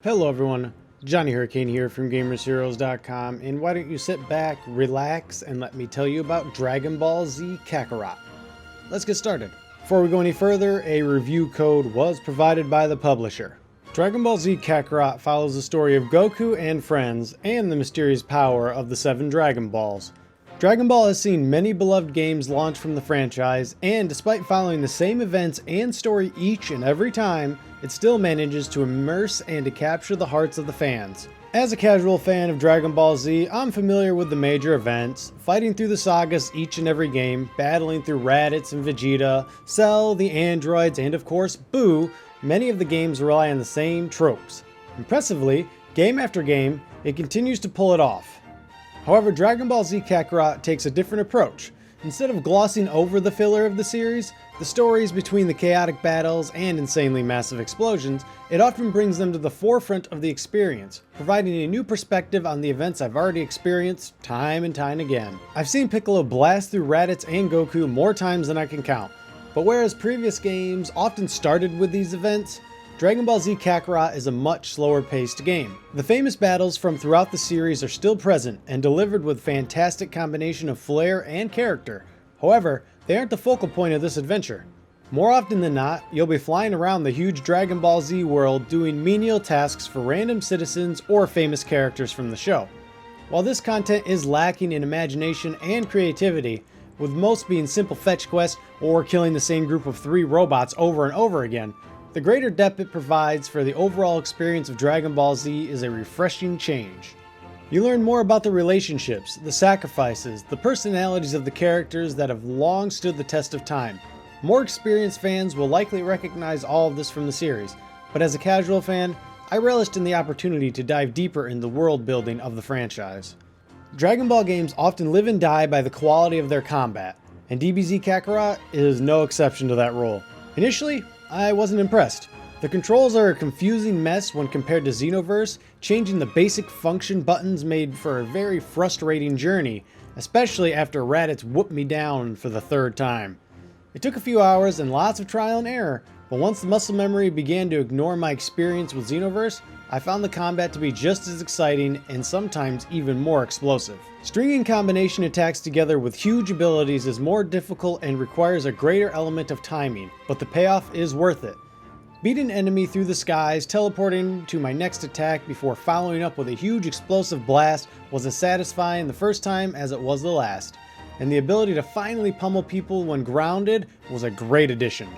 Hello everyone, Johnny Hurricane here from GamersHeroes.com, and why don't you sit back, relax, and let me tell you about Dragon Ball Z Kakarot. Let's get started. Before we go any further, a review code was provided by the publisher. Dragon Ball Z Kakarot follows the story of Goku and friends, and the mysterious power of the 7 Dragon Balls. Dragon Ball has seen many beloved games launch from the franchise, and despite following the same events and story each and every time, it still manages to immerse and to capture the hearts of the fans. As a casual fan of Dragon Ball Z, I'm familiar with the major events, fighting through the sagas each and every game, battling through Raditz and Vegeta, Cell, the androids, and of course, Boo. Many of the games rely on the same tropes. Impressively, game after game, it continues to pull it off. However, Dragon Ball Z Kakarot takes a different approach. Instead of glossing over the filler of the series, the stories between the chaotic battles and insanely massive explosions, it often brings them to the forefront of the experience, providing a new perspective on the events I've already experienced time and time again. I've seen Piccolo blast through Raditz and Goku more times than I can count, but whereas previous games often started with these events, Dragon Ball Z Kakarot is a much slower paced game. The famous battles from throughout the series are still present and delivered with fantastic combination of flair and character. However, they aren't the focal point of this adventure. More often than not, you'll be flying around the huge Dragon Ball Z world doing menial tasks for random citizens or famous characters from the show. While this content is lacking in imagination and creativity, with most being simple fetch quests or killing the same group of 3 robots over and over again, the greater depth it provides for the overall experience of Dragon Ball Z is a refreshing change. You learn more about the relationships, the sacrifices, the personalities of the characters that have long stood the test of time. More experienced fans will likely recognize all of this from the series, but as a casual fan, I relished in the opportunity to dive deeper in the world building of the franchise. Dragon Ball games often live and die by the quality of their combat, and DBZ Kakarot is no exception to that rule. Initially, I wasn't impressed. The controls are a confusing mess when compared to Xenoverse. Changing the basic function buttons made for a very frustrating journey, especially after Raditz whooped me down for the 3rd time. It took a few hours and lots of trial and error, but once the muscle memory began to ignore my experience with Xenoverse, I found the combat to be just as exciting and sometimes even more explosive. Stringing combination attacks together with huge abilities is more difficult and requires a greater element of timing, but the payoff is worth it. Beat an enemy through the skies, teleporting to my next attack before following up with a huge explosive blast was as satisfying the first time as it was the last, and the ability to finally pummel people when grounded was a great addition.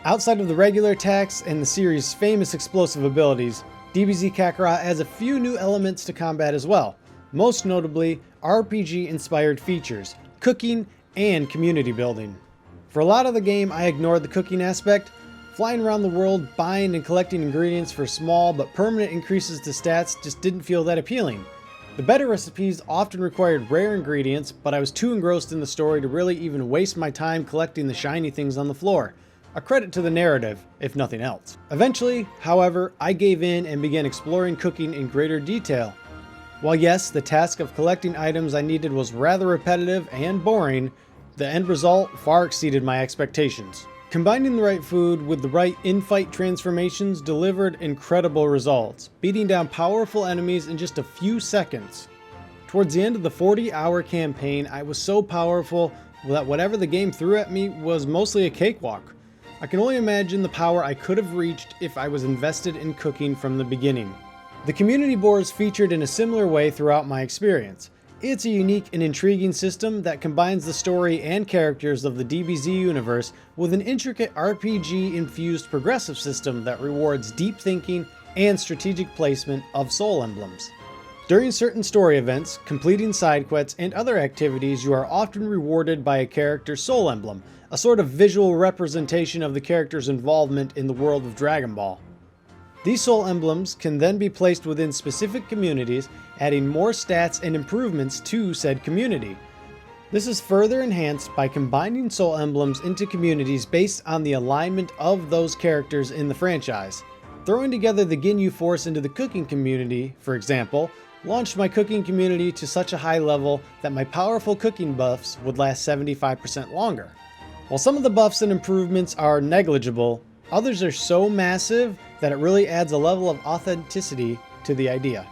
Outside of the regular attacks and the series' famous explosive abilities, DBZ Kakarot has a few new elements to combat as well, most notably RPG-inspired features, cooking, and community building. For a lot of the game, I ignored the cooking aspect. Flying around the world, buying and collecting ingredients for small but permanent increases to stats just didn't feel that appealing. The better recipes often required rare ingredients, but I was too engrossed in the story to really even waste my time collecting the shiny things on the floor. A credit to the narrative, if nothing else. Eventually, however, I gave in and began exploring cooking in greater detail. While yes, the task of collecting items I needed was rather repetitive and boring, the end result far exceeded my expectations. Combining the right food with the right in-fight transformations delivered incredible results, beating down powerful enemies in just a few seconds. Towards the end of the 40-hour campaign, I was so powerful that whatever the game threw at me was mostly a cakewalk. I can only imagine the power I could have reached if I was invested in cooking from the beginning. The community boards featured in a similar way throughout my experience. It's a unique and intriguing system that combines the story and characters of the DBZ universe with an intricate RPG-infused progressive system that rewards deep thinking and strategic placement of soul emblems. During certain story events, completing side quests, and other activities, you are often rewarded by a character's soul emblem, a sort of visual representation of the character's involvement in the world of Dragon Ball. These soul emblems can then be placed within specific communities, adding more stats and improvements to said community. This is further enhanced by combining soul emblems into communities based on the alignment of those characters in the franchise. Throwing together the Ginyu Force into the cooking community, for example, launched my cooking community to such a high level that my powerful cooking buffs would last 75% longer. While some of the buffs and improvements are negligible, others are so massive that it really adds a level of authenticity to the idea.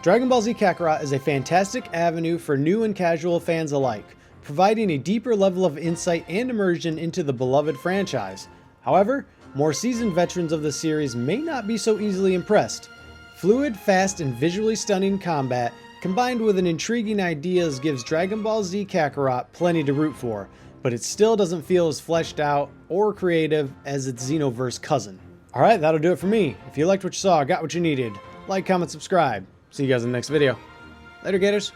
Dragon Ball Z Kakarot is a fantastic avenue for new and casual fans alike, providing a deeper level of insight and immersion into the beloved franchise. However, more seasoned veterans of the series may not be so easily impressed. Fluid, fast, and visually stunning combat, combined with an intriguing ideas, gives Dragon Ball Z Kakarot plenty to root for, but it still doesn't feel as fleshed out or creative as its Xenoverse cousin. Alright, that'll do it for me. If you liked what you saw, got what you needed, like, comment, subscribe. See you guys in the next video. Later, Gators.